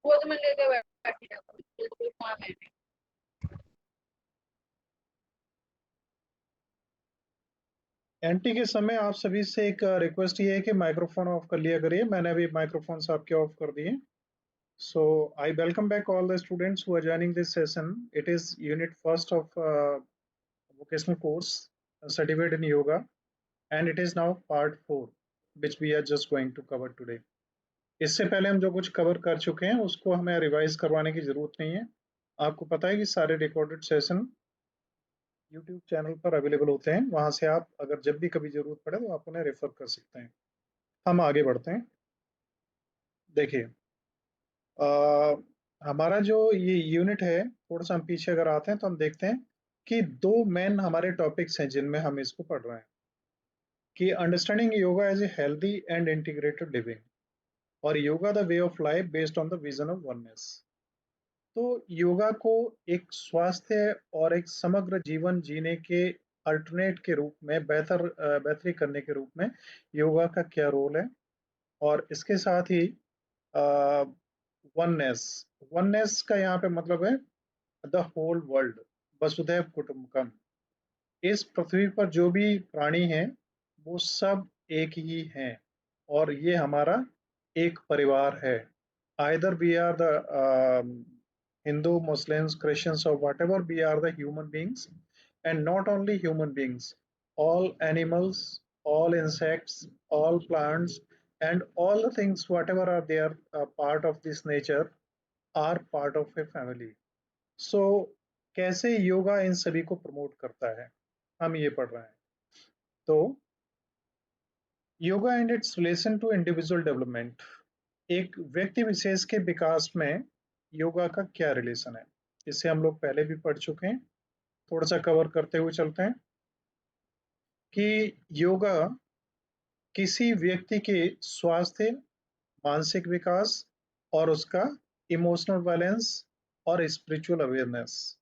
वो तो मैं लेके बैठी रहूँ, कोई काम है नहीं। एंटी के समय आप सभी से एक रिक्वेस्ट ये है कि माइक्रोफोन ऑफ कर लिया करिए। मैंने अभी माइक्रोफोन्स आपके ऑफ कर दिए। So I welcome back all the students who are joining this session. It is unit first of vocational course, certificate in yoga, and it is now part 4, which we are just going to cover today. इससे पहले हम जो कुछ cover कर चुके हैं उसको हमें रिवाइज करवाने की जरूरत नहीं है। आपको पता है कि सारे रिकॉर्डेड सेशन YouTube चैनल पर अवेलेबल होते हैं, वहां से आप अगर जब भी कभी जरूरत पड़े तो आप उन्हें रेफर कर सकते हैं। हम आगे बढ़ते हैं। देखिए, हमारा जो ये यूनिट है, थोड़ा सा हम पीछे अगर आते हैं तो हम देखते हैं कि दो मेन हमारे टॉपिक्स हैं जिनमें हम इसको पढ़ रहे हैं कि understanding yoga as a healthy and integrated living और yoga the way of life based on the vision of oneness. तो योगा को एक स्वास्थ्य और एक समग्र जीवन जीने के अल्टरनेट के रूप में बेहतरी करने के रूप में योगा का क्या रोल है, और इसके साथ ही वननेस। वननेस का यहाँ पे मतलब है द होल वर्ल्ड, वसुधैव कुटुंबकम। इस पृथ्वी पर जो भी प्राणी हैं वो सब एक ही हैं, और ये हमारा एक परिवार है। Either we are the Hindu, Muslims, Christians, or whatever, we are the human beings, and not only human beings, all animals, all insects, all plants, and all the things whatever are there part of this nature are part of a family. So कैसे योगा इन सभी को promote करता है, हम ये पढ़ रहे हैं। तो yoga and its relation to individual development, एक व्यक्ति विशेष के विकास में योगा का क्या रिलेशन है, इसे हम लोग पहले भी पढ़ चुके हैं। थोड़ा सा कवर करते हुए चलते हैं कि योगा किसी व्यक्ति के स्वास्थ्य, मानसिक विकास और उसका इमोशनल बैलेंस और स्पिरिचुअल अवेयरनेस,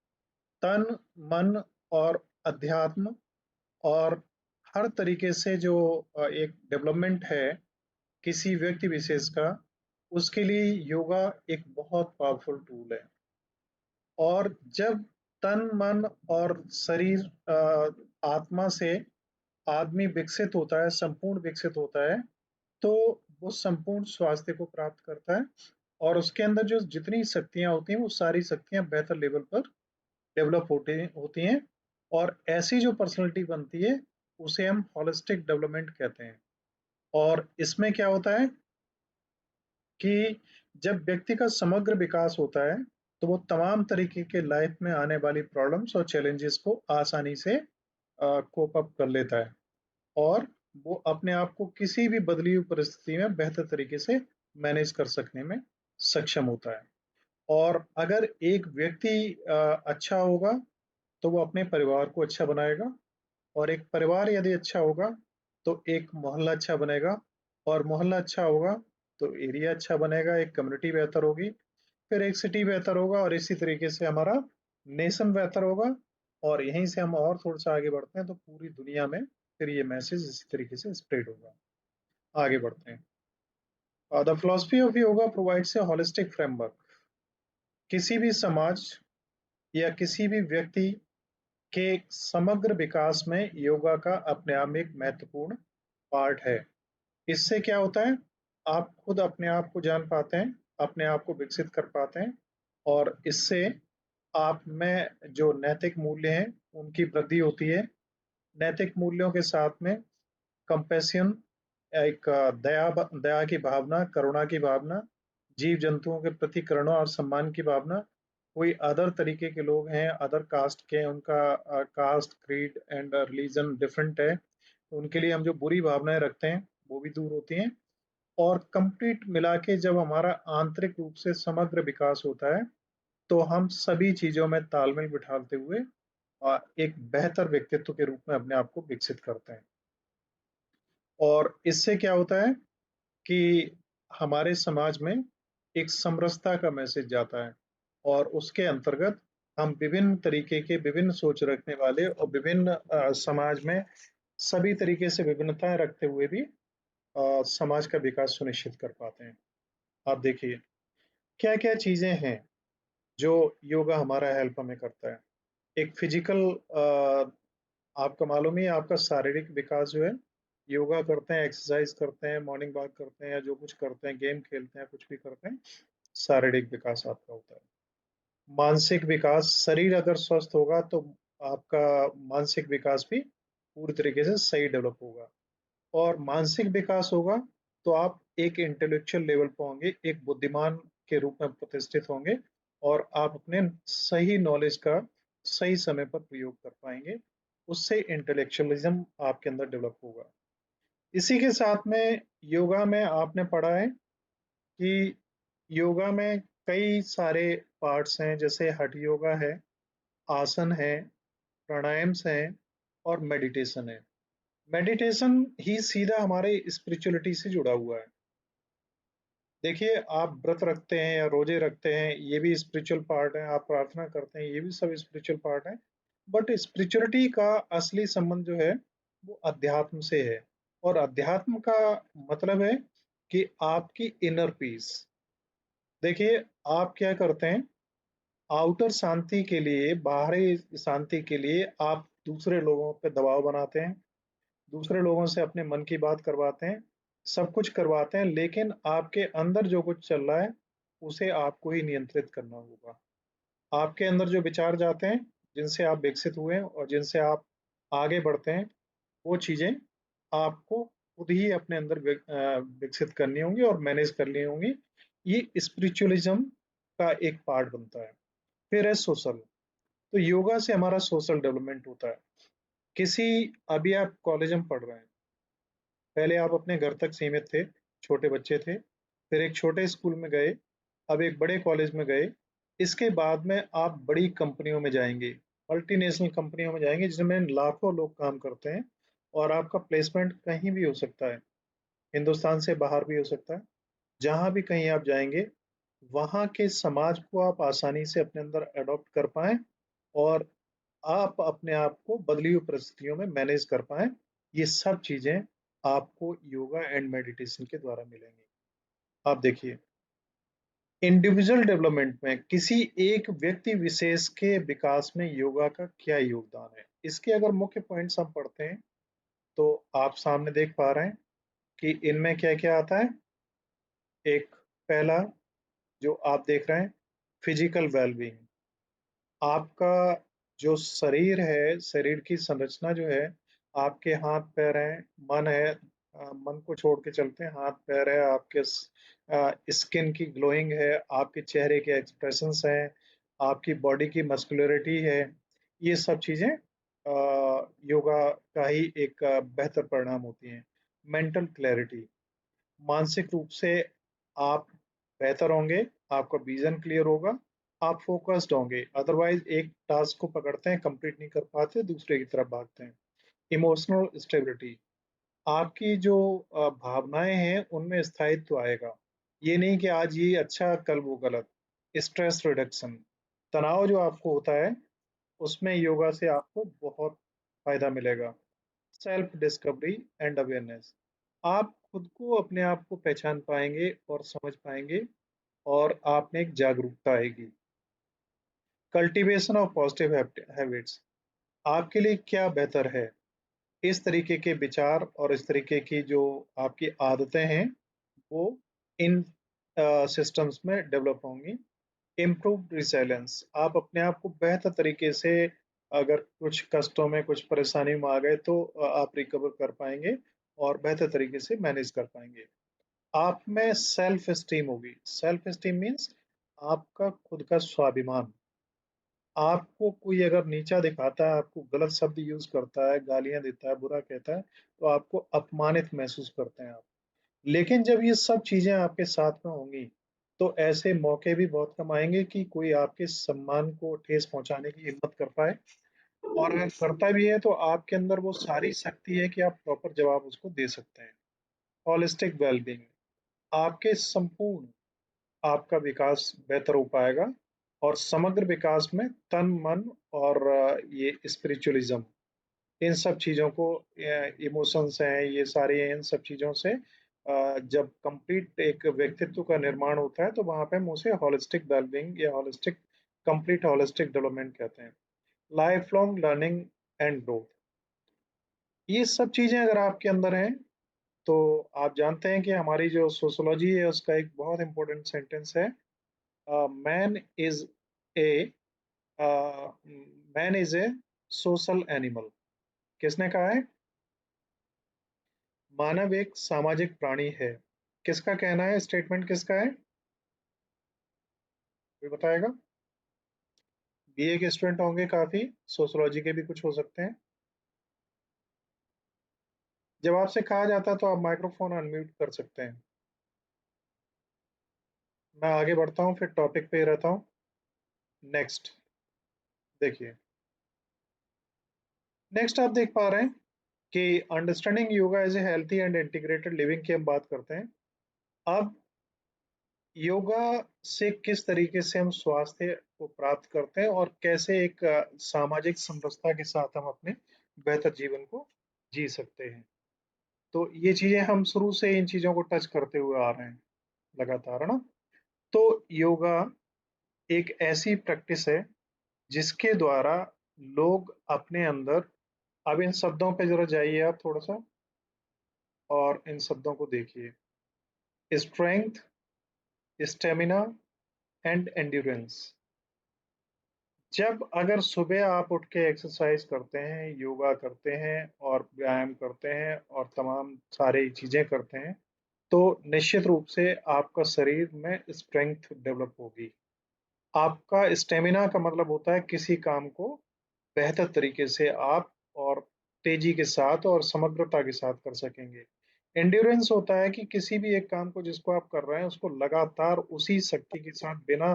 तन, मन और अध्यात्म और हर तरीके से जो एक डेवलपमेंट है किसी व्यक्ति विशेष का, उसके लिए योगा एक बहुत पावरफुल टूल है। और जब तन, मन और शरीर, आत्मा से आदमी विकसित होता है, संपूर्ण विकसित होता है, तो वो संपूर्ण स्वास्थ्य को प्राप्त करता है, और उसके अंदर जो जितनी शक्तियां होती हैं वो सारी शक्तियां बेहतर लेवल पर डेवलप होती हैं, और ऐसी जो पर्सनैलिटी बनती है उसे हम होलिस्टिक डेवलपमेंट कहते हैं। और इसमें क्या होता है कि जब व्यक्ति का समग्र विकास होता है तो वो तमाम तरीके के लाइफ में आने वाली प्रॉब्लम्स और चैलेंजेस को आसानी से कोप अप कर लेता है, और वो अपने आप को किसी भी बदली हुई परिस्थिति में बेहतर तरीके से मैनेज कर सकने में सक्षम होता है। और अगर एक व्यक्ति अच्छा होगा तो वो अपने परिवार को अच्छा बनाएगा, और एक परिवार यदि अच्छा होगा तो एक मोहल्ला अच्छा बनेगा, और मोहल्ला अच्छा होगा तो एरिया अच्छा बनेगा, एक कम्युनिटी बेहतर होगी, फिर एक सिटी बेहतर होगा, और इसी तरीके से हमारा नेशन बेहतर होगा। और यहीं से हम और थोड़ा सा आगे बढ़ते हैं तो पूरी दुनिया में फिर ये मैसेज इसी तरीके से स्प्रेड होगा। आगे बढ़ते हैं। The philosophy of yoga provides a holistic framework. किसी भी समाज या किसी भी व्यक्ति के समग्र विकास में योगा का अपने आप में एक महत्वपूर्ण पार्ट है। इससे क्या होता है, आप खुद अपने आप को जान पाते हैं, अपने आप को विकसित कर पाते हैं, और इससे आप में जो नैतिक मूल्य हैं उनकी वृद्धि होती है। नैतिक मूल्यों के साथ में कंपैशन, एक दया की भावना, करुणा की भावना, जीव जंतुओं के प्रति करुणा और सम्मान की भावना। कोई अदर तरीके के लोग हैं, अदर कास्ट के, उनका caste, creed and religion different है, तो उनके लिए हम जो बुरी भावनाएं रखते हैं वो भी दूर होती हैं। और कंप्लीट मिला के जब हमारा आंतरिक रूप से समग्र विकास होता है तो हम सभी चीजों में तालमेल बिठाते हुए एक बेहतर व्यक्तित्व के रूप में अपने आप को विकसित करते हैं। और इससे क्या होता है कि हमारे समाज में एक समरसता का मैसेज जाता है, और उसके अंतर्गत हम विभिन्न तरीके के, विभिन्न सोच रखने वाले और विभिन्न समाज में सभी तरीके से विभिन्नताएं रखते हुए भी समाज का विकास सुनिश्चित कर पाते हैं। आप देखिए क्या-क्या चीज़ें हैं जो योगा हमारा हेल्प हमें करता है? एक फिजिकल आपको मालूम ही है आपका शारीरिक विकास जो है, योगा करते हैं, एक्सरसाइज करते हैं, मॉर्निंग वॉक करते हैं या जो कुछ करते हैं, गेम खेलते हैं, कुछ भी करते हैं, शारीरिक विकास आपका होता है। मानसिक विकास, शरीर अगर स्वस्थ होगा तो आपका मानसिक विकास भी पूरी तरीके से सही डेवलप होगा और मानसिक विकास होगा तो आप एक इंटेलेक्चुअल लेवल पे होंगे, एक बुद्धिमान के रूप में प्रतिष्ठित होंगे और आप अपने सही नॉलेज का सही समय पर प्रयोग कर पाएँगे। उससे इंटेलेक्चुअलिज़्म आपके अंदर डेवलप होगा। इसी के साथ में योगा में आपने पढ़ा है कि योगा में कई सारे पार्ट्स हैं, जैसे हठ योगा है, आसन है, प्राणायाम्स हैं और मेडिटेशन है। मेडिटेशन ही सीधा हमारे स्पिरिचुअलिटी से जुड़ा हुआ है। देखिए, आप व्रत रखते हैं या रोज़े रखते हैं, ये भी स्पिरिचुअल पार्ट है, आप प्रार्थना करते हैं, ये भी सब स्पिरिचुअल पार्ट है। बट स्पिरिचुअलिटी का असली संबंध जो है, वो अध्यात्म से है और अध्यात्म का मतलब है कि आपकी इनर पीस। देखिए, आप क्या करते हैं, आउटर शांति के लिए, बाहरी शांति के लिए आप दूसरे लोगों पे दबाव बनाते हैं, दूसरे लोगों से अपने मन की बात करवाते हैं, सब कुछ करवाते हैं, लेकिन आपके अंदर जो कुछ चल रहा है, उसे आपको ही नियंत्रित करना होगा। आपके अंदर जो विचार जाते हैं, जिनसे आप विकसित हुए हैं और जिनसे आप आगे बढ़ते हैं, वो चीज़ें आपको खुद ही अपने अंदर विकसित करनी होंगी और मैनेज करनी होंगी। ये स्पिरिचुअलिज़्म का एक पार्ट बनता है। फिर है सोशल, तो योगा से हमारा सोशल डेवलपमेंट होता है। किसी अभी आप कॉलेज में पढ़ रहे हैं, पहले आप अपने घर तक सीमित थे, छोटे बच्चे थे, फिर एक छोटे स्कूल में गए, अब एक बड़े कॉलेज में गए, इसके बाद में आप बड़ी कंपनियों में जाएँगे, मल्टीनेशनल कंपनियों में जाएँगे जिनमें लाखों लोग काम करते हैं और आपका प्लेसमेंट कहीं भी हो सकता है, हिंदुस्तान से बाहर भी हो सकता है। जहाँ भी कहीं आप जाएँगे, वहाँ के समाज को आप आसानी से अपने अंदर एडॉप्ट कर पाएँ और आप अपने आप को बदली हुई परिस्थितियों में मैनेज कर पाएँ, ये सब चीज़ें आपको योगा एंड मेडिटेशन के द्वारा मिलेंगी। आप देखिए, इंडिविजुअल डेवलपमेंट में किसी एक व्यक्ति विशेष के विकास में योगा का क्या योगदान है? इसके अगर मुख्य पॉइंट्स हम पढ़ते हैं, तो आप सामने देख पा रहे हैं कि इनमें क्या-क्या आता है। एक पहला जो आप देख रहे हैं, फिजिकल वेल-बीइंग। आपका जो शरीर है, शरीर की संरचना जो है, आपके हाथ-पैर हैं, मन है मन को छोड़ के चलते हैं, हाथ-पैर है, आपके स्किन की ग्लोइंग है, आपके चेहरे के एक्सप्रेशंस हैं, आपकी बॉडी की मस्कुलरिटी है, ये सब चीज़ें योगा का ही एक बेहतर परिणाम होती हैं। मेंटल क्लैरिटी, मानसिक रूप से आप बेहतर होंगे, आपका विज़न क्लियर होगा, आप फ़ोकस्ड होंगे, अदरवाइज़ एक टास्क को पकड़ते हैं, कंप्लीट नहीं कर पाते, दूसरे की तरफ भागते हैं। इमोशनल स्टेबिलिटी, आपकी जो भावनाएँ हैं, उनमें स्थायित्व आएगा। ये नहीं कि आज ये अच्छा, कल वो गलत। स्ट्रेस रिडक्शन, तनाव जो आपको होता है, उसमें योगा से आपको बहुत फ़ायदा मिलेगा। सेल्फ डिस्कवरी एंड अवेयरनेस, आप खुद को अपने आप को पहचान पाएँगे और समझ पाएँगे और आप में एक जागरूकता आएगी। कल्टीवेशन ऑफ पॉजिटिव हैबिट्स, आपके लिए क्या बेहतर है? इस तरीके के विचार और इस तरीके की जो आपकी आदतें हैं, वो इन सिस्टम्स में डेवलप होंगी। इम्प्रूव्ड रिसिलेंस, आप अपने आप को बेहतर तरीके से अगर कुछ कष्टों में, कुछ परेशानी में आ गए तो आप रिकवर कर पाएँगे और बेहतर तरीके से मैनेज कर पाएँगे। आप में सेल्फ एस्टीम होगी। सेल्फ एस्टीम मीन्स आपका खुद का स्वाभिमान। आपको कोई अगर नीचा दिखाता है, आपको गलत शब्द यूज़ करता है, गालियाँ देता है, बुरा कहता है, तो आपको अपमानित महसूस करते हैं आप। लेकिन जब ये सब चीज़ें आपके साथ में होंगी, तो ऐसे मौके भी बहुत कम आएँगे कि कोई आपके सम्मान को ठेस पहुँचाने की हिम्मत कर पाए और अगर करता भी है, तो आपके अंदर वो सारी शक्ति है कि आप प्रॉपर जवाब उसको दे सकते हैं। होलिस्टिक वेल-बीइंग, आपके संपूर्ण आपका विकास बेहतर हो पाएगा और समग्र विकास में तन, मन और ये स्पिरिचुअलिज़्म, इन सब चीज़ों को इमोशंस हैं, ये सारे इन सब चीज़ों से जब कंप्लीट एक व्यक्तित्व का निर्माण होता है तो वहां पे हम उसे होलिस्टिक वेलबींग या कंप्लीट होलिस्टिक डेवलपमेंट कहते हैं। Life long learning and growth, ये सब चीजें अगर आपके अंदर हैं तो आप जानते हैं कि हमारी जो सोशोलॉजी है उसका एक बहुत इंपॉर्टेंट सेंटेंस है, man is a man is a social animal. किसने कहा है? मानव एक सामाजिक प्राणी है। किसका कहना है? स्टेटमेंट किसका है? कोई बताएगा? बीए के स्टूडेंट होंगे काफी, सोशोलॉजी के भी कुछ हो सकते हैं। जब आपसे कहा जाता है तो आप माइक्रोफोन अनम्यूट कर सकते हैं। मैं आगे बढ़ता हूँ, फिर टॉपिक पे ही रहता हूँ। नेक्स्ट देखिए, नेक्स्ट आप देख पा रहे हैं कि understanding yoga as a healthy and integrated living की हम बात करते हैं। अब योगा से किस तरीके से हम स्वास्थ्य को प्राप्त करते हैं और कैसे एक सामाजिक समरसता के साथ हम अपने बेहतर जीवन को जी सकते हैं। तो ये चीजें हम शुरू से इन चीजों को टच करते हुए आ रहे हैं लगातार, है ना। तो योगा एक ऐसी प्रैक्टिस है जिसके द्वारा लोग अपने अंदर, अब इन शब्दों पे जरा जाइए आप थोड़ा सा और इन शब्दों को देखिए, स्ट्रेंथ, स्टेमिना एंड एंड्योरेंस। जब अगर सुबह आप उठ के एक्सरसाइज करते हैं, योगा करते हैं और व्यायाम करते हैं और तमाम सारी चीजें करते हैं तो निश्चित रूप से आपका शरीर में स्ट्रेंथ डेवलप होगी। आपका स्टेमिना का मतलब होता है किसी काम को बेहतर तरीके से आप और तेजी के साथ और समग्रता के साथ कर सकेंगे। एंड्योरेंस होता है कि किसी भी एक काम को जिसको आप कर रहे हैं उसको लगातार उसी शक्ति के साथ बिना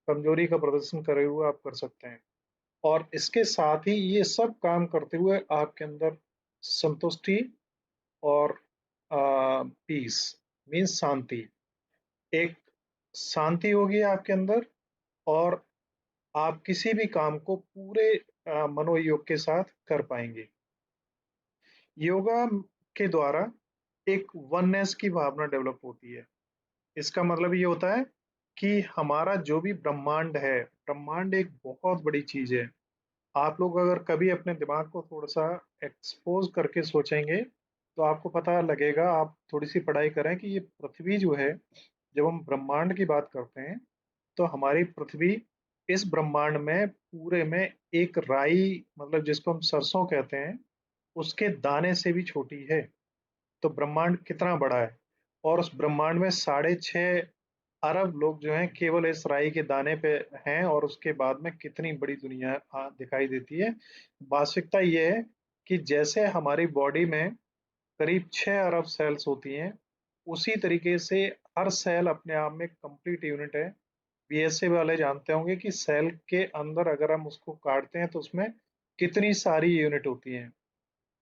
कमजोरी का प्रदर्शन करे हुए आप कर सकते हैं। और इसके साथ ही ये सब काम करते हुए आपके अंदर संतुष्टि और पीस मीन्स शांति, एक शांति होगी आपके अंदर और आप किसी भी काम को पूरे मनोयोग के साथ कर पाएंगे। योगा के द्वारा एक वननेस की भावना डेवलप होती है। इसका मतलब ये होता है कि हमारा जो भी ब्रह्मांड है, ब्रह्मांड एक बहुत बड़ी चीज है। आप लोग अगर कभी अपने दिमाग को थोड़ा सा एक्सपोज करके सोचेंगे तो आपको पता लगेगा, आप थोड़ी सी पढ़ाई करें कि ये पृथ्वी जो है, जब हम ब्रह्मांड की बात करते हैं तो हमारी पृथ्वी इस ब्रह्मांड में पूरे में एक राई, मतलब जिसको हम सरसों कहते हैं, उसके दाने से भी छोटी है। तो ब्रह्मांड कितना बड़ा है, और उस ब्रह्मांड में 6.5 अरब लोग जो हैं केवल इस राई के दाने पे हैं, और उसके बाद में कितनी बड़ी दुनिया दिखाई देती है। वास्तविकता ये है कि जैसे हमारी बॉडी में करीब 6 अरब सेल्स होती हैं, उसी तरीके से हर सेल अपने आप में कंप्लीट यूनिट है। बीएससी वाले जानते होंगे कि सेल के अंदर अगर हम उसको काटते हैं तो उसमें कितनी सारी यूनिट होती हैं।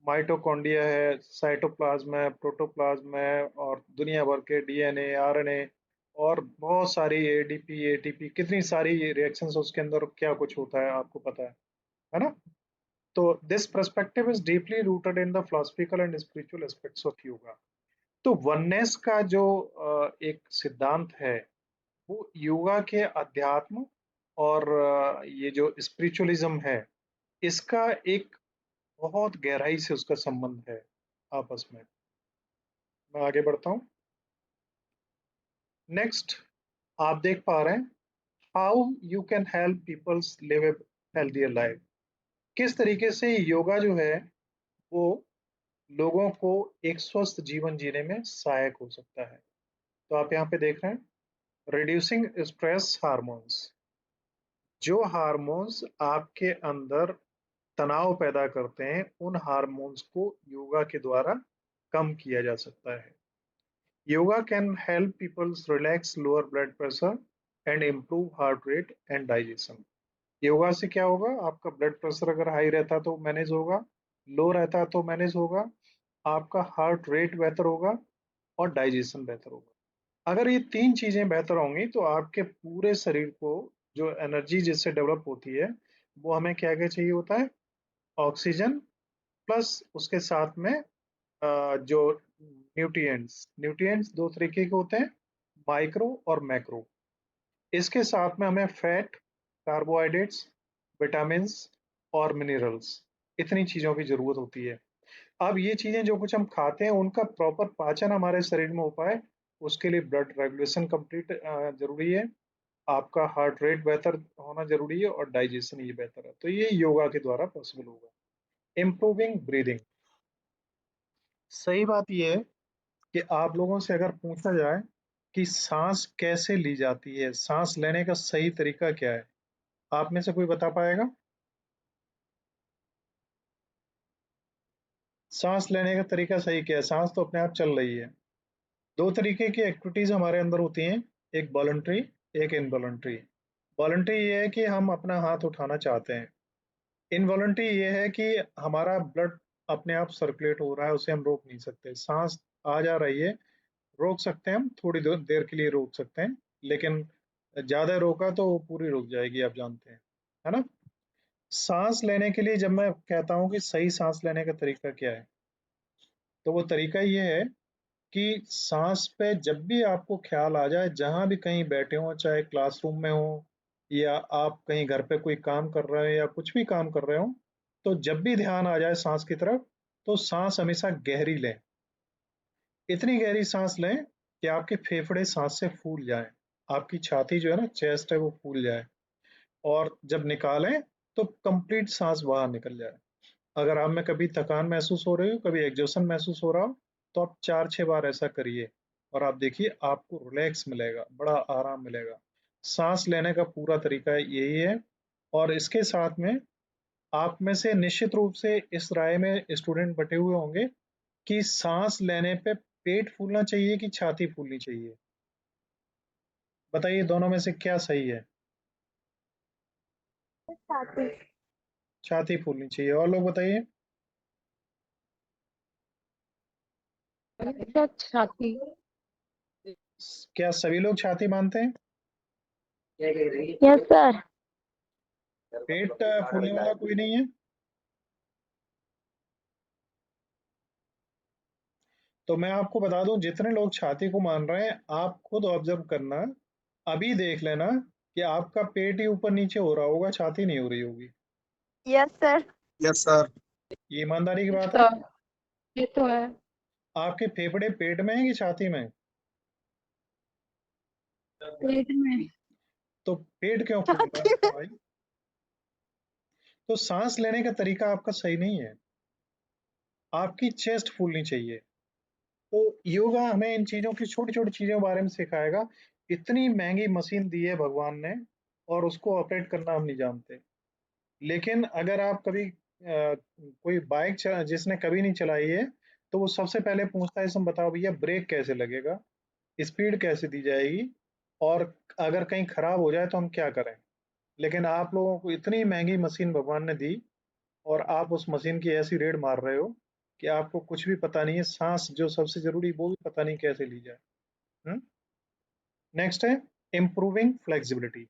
माइटोकॉन्ड्रिया है, साइटोप्लाज्म है, प्रोटोप्लाज्म है, और दुनिया भर के डीएनए, आरएनए और बहुत सारी एडीपी, एटीपी, कितनी सारी रिएक्शंस उसके अंदर क्या कुछ होता है आपको पता है ना। तो this perspective is deeply rooted in the philosophical and spiritual aspects of yoga. तो वननेस का जो एक सिद्धांत है वो योगा के अध्यात्म और ये जो स्पिरिचुअलिज्म है, इसका एक बहुत गहराई से उसका संबंध है आपस में। मैं आगे बढ़ता हूँ। नेक्स्ट आप देख पा रहे हैं how you can help peoples live a healthier life. किस तरीके से योगा जो है वो लोगों को एक स्वस्थ जीवन जीने में सहायक हो सकता है। तो आप यहाँ पे देख रहे हैं रिड्यूसिंग स्ट्रेस हार्मोन्स। जो हार्मोन्स आपके अंदर तनाव पैदा करते हैं उन हार्मोन्स को योगा के द्वारा कम किया जा सकता है। Yoga can help people relax lower blood pressure and improve heart rate and digestion. Yoga से क्या होगा, आपका ब्लड प्रेशर अगर हाई रहता है तो मैनेज होगा, लो रहता है तो मैनेज होगा, आपका हार्ट रेट बेहतर होगा और डाइजेशन बेहतर होगा। अगर ये तीन चीजें बेहतर होंगी तो आपके पूरे शरीर को जो एनर्जी जिससे डेवलप होती है वो हमें क्या क्या चाहिए होता है, ऑक्सीजन प्लस उसके साथ में जो न्यूट्रिएंट्स दो तरीके के होते हैं, माइक्रो और मैक्रो। इसके साथ में हमें फैट, कार्बोहाइड्रेट्स, विटामिन और मिनरल्स, इतनी चीजों की जरूरत होती है। अब ये चीजें जो कुछ हम खाते हैं उनका प्रॉपर पाचन हमारे शरीर में हो पाए, उसके लिए ब्लड रेगुलेशन कंप्लीट जरूरी है, आपका हार्ट रेट बेहतर होना जरूरी है और डाइजेशन ये बेहतर है। तो ये योगा के द्वारा पॉसिबल होगा। इम्प्रूविंग ब्रीदिंग, सही बात ये है कि आप लोगों से अगर पूछा जाए कि सांस कैसे ली जाती है, सांस लेने का सही तरीका क्या है, आप में से कोई बता पाएगा? सांस लेने का तरीका सही क्या है? सांस तो अपने आप चल रही है। दो तरीके की एक्टिविटीज हमारे अंदर होती हैं, एक वॉलंटरी, एक इनवॉलंटरी। वॉलंटरी ये है कि हम अपना हाथ उठाना चाहते हैं। इनवॉलंटरी ये है कि हमारा ब्लड अपने आप सर्कुलेट हो रहा है, उसे हम रोक नहीं सकते। सांस आ जा रही है, रोक सकते हैं हम, थोड़ी देर के लिए रोक सकते हैं, लेकिन ज्यादा रोका तो वो पूरी रुक जाएगी, आप जानते हैं, है ना? सांस लेने के लिए जब मैं कहता हूँ कि सही सांस लेने का तरीका क्या है, तो वो तरीका ये है कि सांस पे जब भी आपको ख्याल आ जाए, जहां भी कहीं बैठे हो, चाहे क्लासरूम में हो या आप कहीं घर पे कोई काम कर रहे हो या कुछ भी काम कर रहे हो, तो जब भी ध्यान आ जाए सांस की तरफ, तो सांस हमेशा गहरी लें। इतनी गहरी सांस लें कि आपके फेफड़े सांस से फूल जाएं, आपकी छाती जो है ना, चेस्ट है, वो फूल जाए। और जब निकालें तो कंप्लीट सांस बाहर निकल जाए। अगर आप में कभी थकान महसूस हो रही हो, कभी एग्जॉशन महसूस हो रहा हो, तो आप 4-6 बार ऐसा करिए और आप देखिए आपको रिलैक्स मिलेगा, बड़ा आराम मिलेगा। सांस लेने का पूरा तरीका यही है। और इसके साथ में आप में से निश्चित रूप से इस राय में स्टूडेंट बटे हुए होंगे कि सांस लेने पे पेट फूलना चाहिए कि छाती फूलनी चाहिए? बताइए दोनों में से क्या सही है? छाती। छाती फूलनी चाहिए। और लोग बताइए। क्या छाती? क्या सभी लोग छाती मानते हैं? Yes sir. पेट फूलने वाला कोई नहीं है? तो मैं आपको बता दूं, जितने लोग छाती को मान रहे हैं, आप खुद ऑब्जर्व करना, अभी देख लेना कि आपका पेट ही ऊपर नीचे हो रहा होगा, छाती नहीं हो रही होगी। Yes sir. Yes sir. ये ईमानदारी की बात है। सर ये तो है। आपके फेफड़े पेट में है कि छाती में? पेट में। तो पेट क्यों फूल रहा है छाती आपका में। भाई? तो सांस लेने का तरीका आपका सही नहीं है, आपकी चेस्ट फूलनी चाहिए। तो योगा हमें इन चीजों की, छोटी छोटी चीजों के बारे में सिखाएगा। इतनी महंगी मशीन दी है भगवान ने और उसको ऑपरेट करना हम नहीं जानते। लेकिन अगर आप कभी कोई बाइक जिसने कभी नहीं चलाई है, तो वो सबसे पहले पूछता है, इसमें बताओ भैया ब्रेक कैसे लगेगा, स्पीड कैसे दी जाएगी, और अगर कहीं खराब हो जाए तो हम क्या करें। लेकिन आप लोगों को इतनी महंगी मशीन भगवान ने दी और आप उस मशीन की ऐसी रेड मार रहे हो कि आपको कुछ भी पता नहीं है, सांस जो सबसे जरूरी वो भी पता नहीं कैसे ली जाए। नेक्स्ट है इम्प्रूविंग फ्लेक्सिबिलिटी।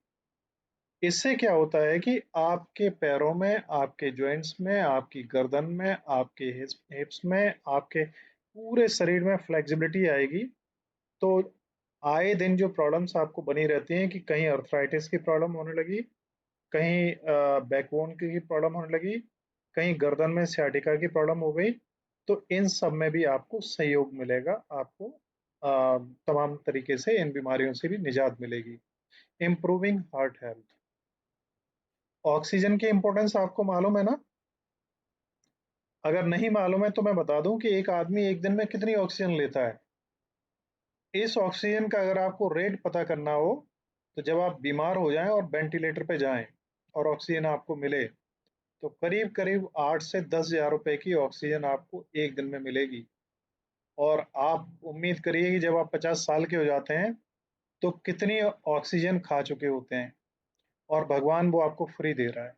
इससे क्या होता है कि आपके पैरों में, आपके जॉइंट्स में, आपकी गर्दन में, आपके हिप्स में, आपके पूरे शरीर में फ्लेक्सिबिलिटी आएगी। तो आए दिन जो प्रॉब्लम्स आपको बनी रहती हैं कि कहीं अर्थराइटिस की प्रॉब्लम होने लगी, कहीं बैकबोन की प्रॉब्लम होने लगी, कहीं गर्दन में sciatica की प्रॉब्लम हो गई, तो इन सब में भी आपको सहयोग मिलेगा, आपको तमाम तरीके से इन बीमारियों से भी निजात मिलेगी। Improving heart health. ऑक्सीजन की इंपॉर्टेंस आपको मालूम है ना? अगर नहीं मालूम है तो मैं बता दूं कि एक आदमी एक दिन में कितनी ऑक्सीजन लेता है। इस ऑक्सीजन का अगर आपको रेट पता करना हो, तो जब आप बीमार हो जाएं और वेंटिलेटर पे जाएं और ऑक्सीजन आपको मिले, तो करीब करीब 8 से 10 हज़ार रुपए की ऑक्सीजन आपको एक दिन में मिलेगी। और आप उम्मीद करिए कि जब आप 50 साल के हो जाते हैं, तो कितनी ऑक्सीजन खा चुके होते हैं, और भगवान वो आपको फ्री दे रहा है।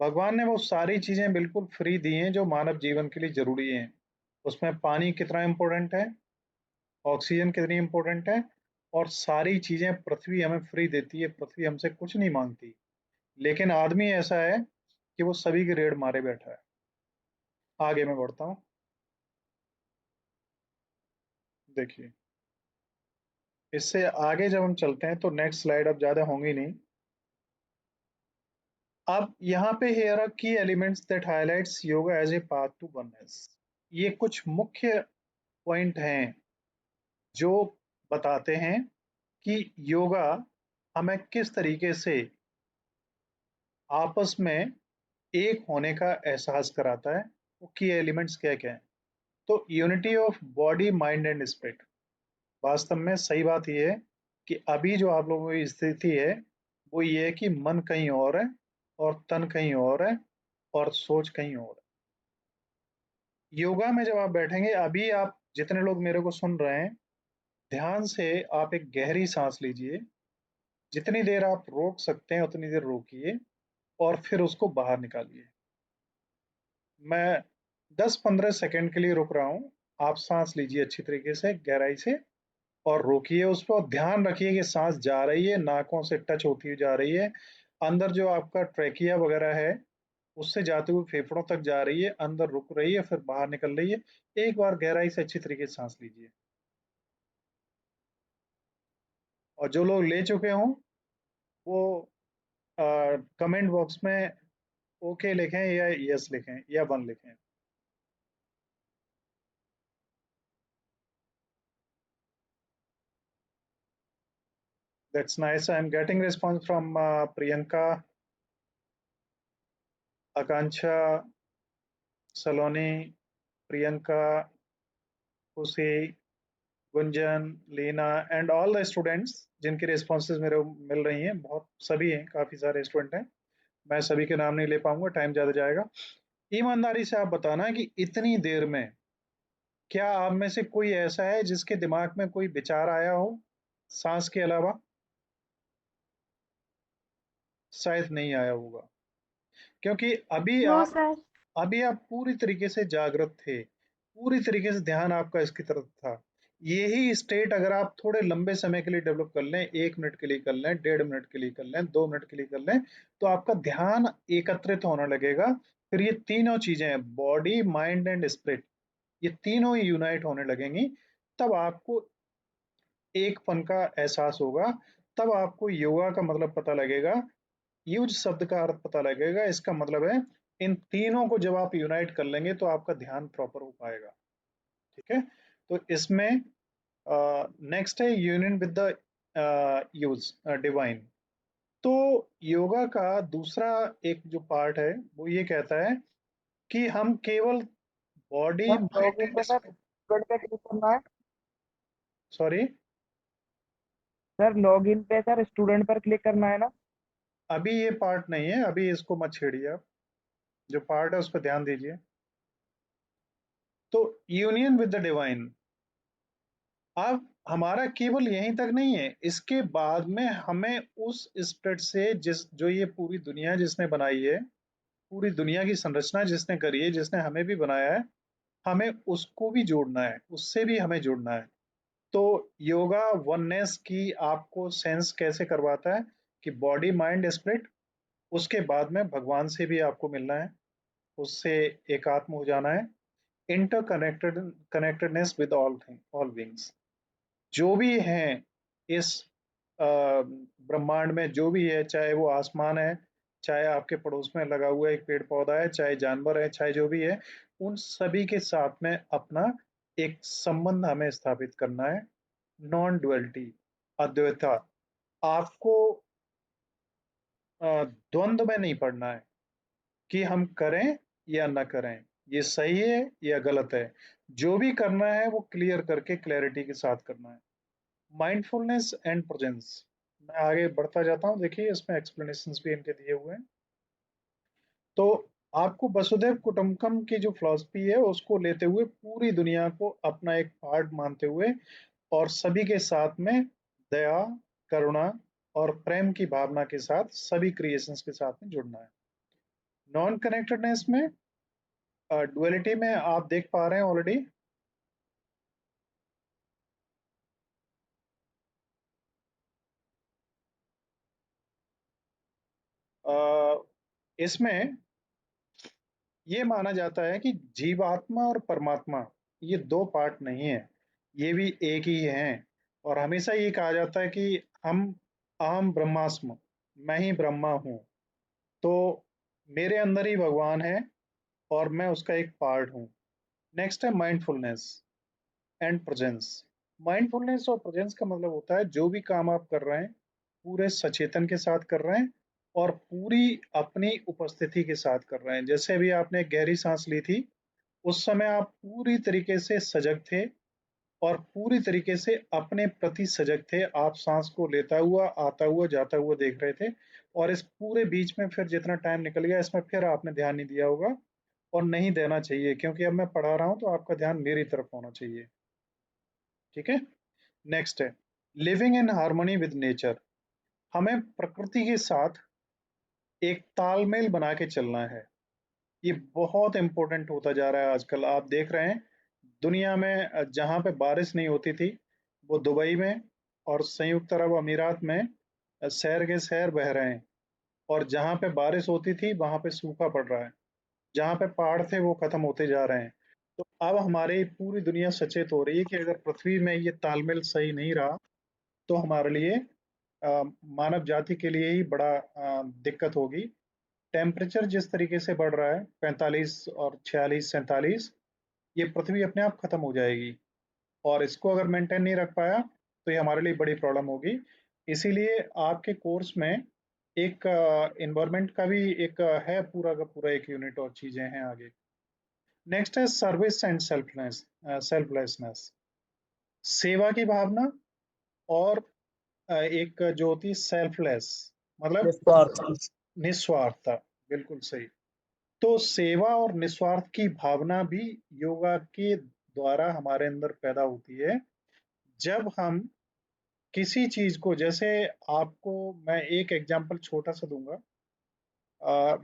भगवान ने वो सारी चीजें बिल्कुल फ्री दी हैं जो मानव जीवन के लिए जरूरी हैं। उसमें पानी कितना इंपॉर्टेंट है, ऑक्सीजन कितनी इंपॉर्टेंट है, और सारी चीजें पृथ्वी हमें फ्री देती है, पृथ्वी हमसे कुछ नहीं मांगती। लेकिन आदमी ऐसा है कि वो सभी की रेड मारे बैठा है। आगे मैं बढ़ता हूँ। देखिए, इससे आगे जब हम चलते हैं तो नेक्स्ट स्लाइड अब ज्यादा होंगी नहीं। अब यहाँ पे here are key elements that highlights yoga as a path to oneness. ये कुछ मुख्य पॉइंट हैं जो बताते हैं कि योगा हमें किस तरीके से आपस में एक होने का एहसास कराता है। वो की एलिमेंट्स क्या क्या हैं? तो unity of body mind and spirit. वास्तव में सही बात यह है कि अभी जो आप लोगों की स्थिति है वो ये है कि मन कहीं और है और तन कहीं और है और सोच कहीं और है। योगा में जब आप बैठेंगे, अभी आप जितने लोग मेरे को सुन रहे हैं, ध्यान से आप एक गहरी सांस लीजिए। जितनी देर आप रोक सकते हैं उतनी देर रोकिए और फिर उसको बाहर निकालिए। मैं 10-15 सेकंड के लिए रुक रहा हूँ। आप सांस लीजिए अच्छी तरीके से, गहराई से, और रोकिए उस पर। ध्यान रखिए कि सांस जा रही है, नाकों से टच होती हुई जा रही है, अंदर जो आपका ट्रैकिया वगैरह है उससे जाते हुए फेफड़ों तक जा रही है, अंदर रुक रही है, फिर बाहर निकल रही है। एक बार गहराई से अच्छी तरीके से सांस लीजिए। और जो लोग ले चुके हों वो कमेंट बॉक्स में ओके लिखें या यस लिखें या वन लिखें। That's nice. I'm getting response from Priyanka, Akanksha, Saloni, Priyanka, Kusi, Gunjan, Leena and all the students जिनकी रिस्पॉन्सेज मेरे को मिल रही हैं। बहुत सभी हैं, काफ़ी सारे स्टूडेंट हैं। मैं सभी के नाम नहीं ले पाऊंगा, टाइम ज़्यादा जाएगा। ईमानदारी से आप बताना कि इतनी देर में क्या आप में से कोई ऐसा है जिसके दिमाग में कोई विचार आया हो सांस के अलावा? शायद नहीं आया होगा, क्योंकि नो सर। अभी आप पूरी तरीके से जागृत थे, पूरी तरीके से ध्यान आपका इसकी तरफ था। यही स्टेट अगर आप थोड़े लंबे समय के लिए डेवलप कर लें, 1 मिनट के लिए कर लें, 1.5 मिनट के लिए कर लें, 2 मिनट के लिए कर लें, तो आपका ध्यान एकत्रित होने लगेगा। फिर ये तीनों चीजें, बॉडी माइंड एंड स्पिरिट, ये तीनों ही यूनाइट होने लगेंगी। तब आपको एकपन का एहसास होगा। तब आपको योगा का मतलब पता लगेगा, यूज शब्द का अर्थ पता लगेगा। इसका मतलब है इन तीनों को जब आप यूनाइट कर लेंगे तो आपका ध्यान प्रॉपर हो पाएगा। ठीक है, तो इसमें नेक्स्ट है union with the use divine. तो योगा का दूसरा एक जो पार्ट है वो ये कहता है कि हम केवल बॉडी सर लॉगिन पे सर स्टूडेंट पे क्लिक करना है। सॉरी, सर लॉगिन पे सर स्टूडेंट पर क्लिक करना है ना। अभी ये पार्ट नहीं है, अभी इसको मत छेड़िए आप। जो पार्ट है उस पर ध्यान दीजिए। तो यूनियन विद द डिवाइन, अब हमारा केवल यहीं तक नहीं है, इसके बाद में हमें उस स्प्रेड से जिस जो ये पूरी दुनिया जिसने बनाई है, पूरी दुनिया की संरचना जिसने करी है, जिसने हमें भी बनाया है, हमें उसको भी जोड़ना है, उससे भी हमें जुड़ना है। तो योगा वननेस की आपको सेंस कैसे करवाता है कि बॉडी माइंड स्पिरिट, उसके बाद में भगवान से भी आपको मिलना है, उससे एकात्म हो जाना है। Interconnected connectedness with all thing, all beings, जो भी हैं इस ब्रह्मांड में, जो भी है, चाहे वो आसमान है, चाहे आपके पड़ोस में लगा हुआ एक पेड़ पौधा है, चाहे जानवर है, चाहे जो भी है, उन सभी के साथ में अपना एक संबंध हमें स्थापित करना है। Non duality, Advaita. आपको द्वंद्व में नहीं पड़ना है कि हम करें या न करें, ये सही है या गलत है। जो भी करना है वो क्लियर करके क्लैरिटी के साथ करना है। माइंडफुलनेस एंड प्रेजेंस, मैं आगे बढ़ता जाता हूँ। देखिए इसमें एक्सप्लेनेशंस भी इनके दिए हुए हैं। तो आपको वसुधैव कुटुंबकम की जो फिलॉसफी है उसको लेते हुए पूरी दुनिया को अपना एक पार्ट मानते हुए और सभी के साथ में दया, करुणा और प्रेम की भावना के साथ सभी क्रिएशंस के साथ में जुड़ना है। नॉन कनेक्टेडनेस में, डुअलिटी में आप देख पा रहे हैं ऑलरेडी। इसमें ये माना जाता है कि जीवात्मा और परमात्मा ये दो पार्ट नहीं है। ये भी एक ही हैं। और हमेशा ये कहा जाता है कि हम अहम ब्रह्मास्मि, मैं ही ब्रह्मा हूँ। तो मेरे अंदर ही भगवान है और मैं उसका एक पार्ट हूँ। नेक्स्ट है माइंडफुलनेस एंड प्रेजेंस। माइंडफुलनेस और प्रेजेंस का मतलब होता है जो भी काम आप कर रहे हैं पूरे सचेतन के साथ कर रहे हैं और पूरी अपनी उपस्थिति के साथ कर रहे हैं। जैसे अभी आपने एक गहरी सांस ली थी, उस समय आप पूरी तरीके से सजग थे और पूरी तरीके से अपने प्रति सजग थे। आप सांस को लेता हुआ, आता हुआ, जाता हुआ देख रहे थे और इस पूरे बीच में फिर जितना टाइम निकल गया इसमें फिर आपने ध्यान नहीं दिया होगा और नहीं देना चाहिए, क्योंकि अब मैं पढ़ा रहा हूं तो आपका ध्यान मेरी तरफ होना चाहिए। ठीक है। नेक्स्ट है living in harmony with nature. हमें प्रकृति के साथ एक तालमेल बना के चलना है। ये बहुत इंपॉर्टेंट होता जा रहा है आजकल। आप देख रहे हैं दुनिया में जहां पे बारिश नहीं होती थी वो दुबई में और संयुक्त अरब अमीरात में शहर के शहर बह रहे हैं, और जहां पे बारिश होती थी वहां पे सूखा पड़ रहा है। जहां पे पहाड़ थे वो खत्म होते जा रहे हैं। तो अब हमारी पूरी दुनिया सचेत हो रही है कि अगर पृथ्वी में ये तालमेल सही नहीं रहा तो हमारे लिए मानव जाति के लिए ही बड़ा दिक्कत होगी। टेम्परेचर जिस तरीके से बढ़ रहा है 45 और 46 47, ये पृथ्वी अपने आप खत्म हो जाएगी। और इसको अगर मेंटेन नहीं रख पाया तो ये हमारे लिए बड़ी प्रॉब्लम होगी। इसीलिए आपके कोर्स में एक इन्वायरमेंट का भी एक है पूरा का पूरा एक यूनिट और चीजें हैं आगे। नेक्स्ट है सर्विस एंड सेल्फलेसनेस। सेवा की भावना और एक जो होती है सेल्फलेस, मतलब निस्वार्थ। निस्वार्थता। बिल्कुल सही। तो सेवा और निस्वार्थ की भावना भी योगा के द्वारा हमारे अंदर पैदा होती है। जब हम किसी चीज को, जैसे आपको मैं एक एग्जांपल छोटा सा दूंगा।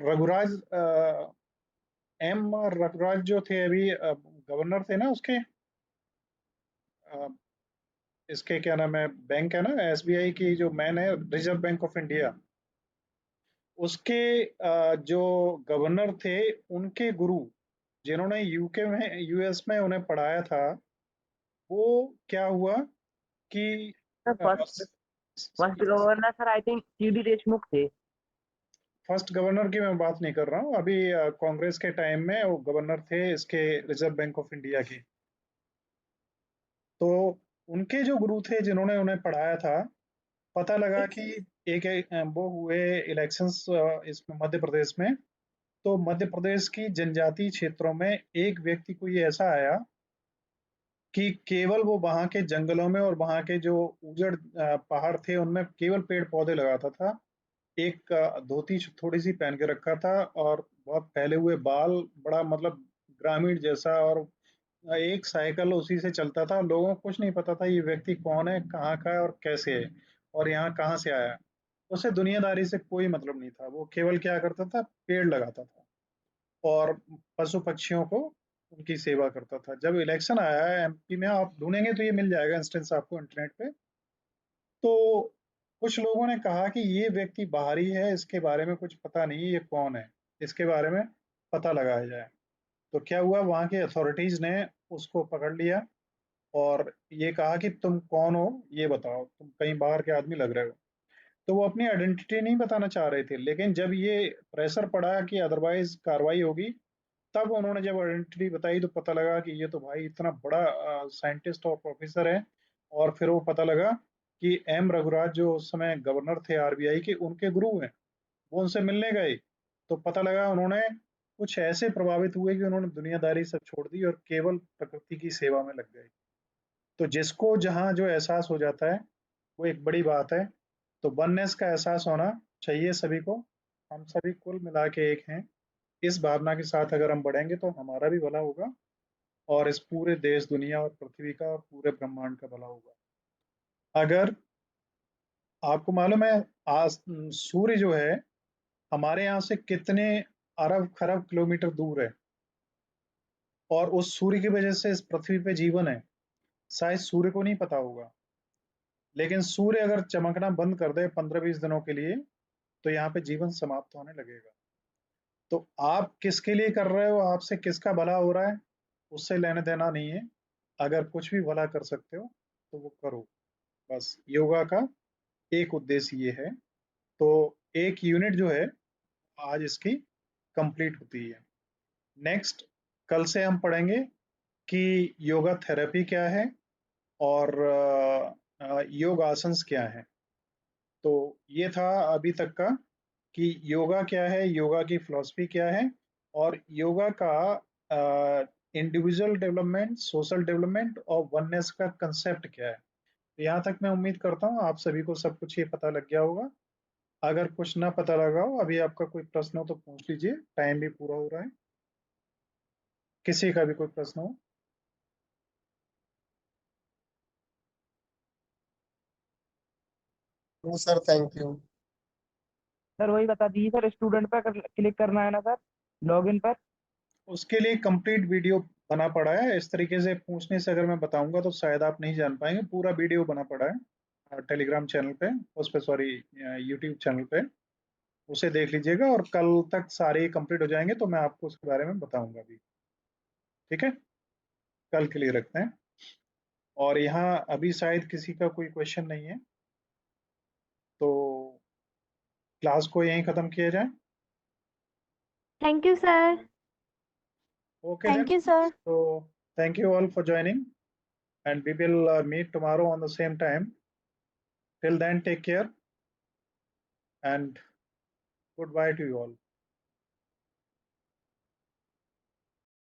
रघुराज एम रघुराज जो थे अभी गवर्नर थे ना उसके, अ, इसके क्या नाम है, बैंक है ना एसबीआई की जो मैन है, रिजर्व बैंक ऑफ इंडिया, उसके जो गवर्नर थे उनके गुरु जिन्होंने यूके में यूएस में उन्हें पढ़ाया था, वो क्या हुआ कि sir first governor sir I think CD Deshmukh थे। फर्स्ट गवर्नर की मैं बात नहीं कर रहा हूँ अभी, कांग्रेस के टाइम में वो गवर्नर थे इसके रिजर्व बैंक ऑफ इंडिया की। तो उनके जो गुरु थे जिन्होंने उन्हें पढ़ाया था, पता लगा कि वो हुए इलेक्शंस इसमें मध्य प्रदेश में। तो मध्य प्रदेश की जनजातीय क्षेत्रों में एक व्यक्ति कोई ऐसा आया कि केवल वो वहां के जंगलों में और वहां के जो उजड़ पहाड़ थे उनमें केवल पेड़ पौधे लगाता था। एक धोती थोड़ी सी पहन के रखा था और बहुत फैले हुए बाल, बड़ा मतलब ग्रामीण जैसा। और एक साइकिल उसी से चलता था। लोगों को कुछ नहीं पता था ये व्यक्ति कौन है, कहाँ का है और कैसे है और यहाँ कहाँ से आया। उसे दुनियादारी से कोई मतलब नहीं था। वो केवल क्या करता था, पेड़ लगाता था और पशु पक्षियों को उनकी सेवा करता था। जब इलेक्शन आया है एमपी में, आप ढूंढेंगे तो ये मिल जाएगा इंस्टेंस आपको इंटरनेट पे। तो कुछ लोगों ने कहा कि ये व्यक्ति बाहरी है, इसके बारे में कुछ पता नहीं, ये कौन है, इसके बारे में पता लगाया जाए। तो क्या हुआ, वहां के अथॉरिटीज ने उसको पकड़ लिया और ये कहा कि तुम कौन हो ये बताओ, तुम कहीं बाहर के आदमी लग रहे हो। तो वो अपनी आइडेंटिटी नहीं बताना चाह रहे थे, लेकिन जब ये प्रेशर पड़ा कि अदरवाइज कार्रवाई होगी, तब उन्होंने जब आइडेंटिटी बताई तो पता लगा कि ये तो भाई इतना बड़ा साइंटिस्ट और प्रोफेसर है। और फिर वो पता लगा कि एम रघुराज जो उस समय गवर्नर थे आरबीआई के, उनके गुरु हैं। वो उनसे मिलने गए तो पता लगा उन्होंने कुछ ऐसे प्रभावित हुए कि उन्होंने दुनियादारी सब छोड़ दी और केवल प्रकृति की सेवा में लग गए। तो जिसको जहाँ जो एहसास हो जाता है वो एक बड़ी बात है। तो वननेस का एहसास होना चाहिए सभी को। हम सभी कुल मिला के एक हैं। इस भावना के साथ अगर हम बढ़ेंगे तो हमारा भी भला होगा और इस पूरे देश दुनिया और पृथ्वी का और पूरे ब्रह्मांड का भला होगा। अगर आपको मालूम है, आज सूर्य जो है हमारे यहाँ से कितने अरब खरब किलोमीटर दूर है, और उस सूर्य की वजह से इस पृथ्वी पे जीवन है। शायद सूर्य को नहीं पता होगा, लेकिन सूर्य अगर चमकना बंद कर दे 15-20 दिनों के लिए तो यहाँ पे जीवन समाप्त होने लगेगा। तो आप किसके लिए कर रहे हो, आपसे किसका भला हो रहा है, उससे लेने देना नहीं है। अगर कुछ भी भला कर सकते हो तो वो करो। बस योगा का एक उद्देश्य ये है। तो एक यूनिट जो है आज इसकी कंप्लीट होती है। नेक्स्ट कल से हम पढ़ेंगे कि योगा थेरेपी क्या है और योग आसन्स क्या है। तो ये था अभी तक का कि योगा क्या है, योगा की फिलॉसफी क्या है और योगा का इंडिविजुअल डेवलपमेंट, सोशल डेवलपमेंट और वननेस का कंसेप्ट क्या है। तो यहाँ तक मैं उम्मीद करता हूँ आप सभी को सब कुछ ये पता लग गया होगा। अगर कुछ ना पता लगा हो, अभी आपका कोई प्रश्न हो तो पूछ लीजिए, टाइम भी पूरा हो रहा है। किसी का भी कोई प्रश्न हो। No sir, thank you. Sir वही बता दीजिए सर, स्टूडेंट पर क्लिक करना है ना सर, लॉगिन पर? उसके लिए कंप्लीट वीडियो बना पड़ा है। इस तरीके से पूछने से अगर मैं बताऊंगा तो शायद आप नहीं जान पाएंगे। पूरा वीडियो बना पड़ा है टेलीग्राम चैनल पे, उस पे सॉरी यूट्यूब चैनल पे। उसे देख लीजिएगा और कल तक सारे कंप्लीट हो जाएंगे तो मैं आपको उसके बारे में बताऊंगा भी। ठीक है, कल के लिए रखते हैं। और यहाँ अभी शायद किसी का कोई क्वेश्चन नहीं है तो क्लास को यहीं खत्म किया जाए। Thank you, sir. Okay then. Thank you, sir. So thank you all for joining and we will meet tomorrow on the same time. Till then, take care and goodbye to you all.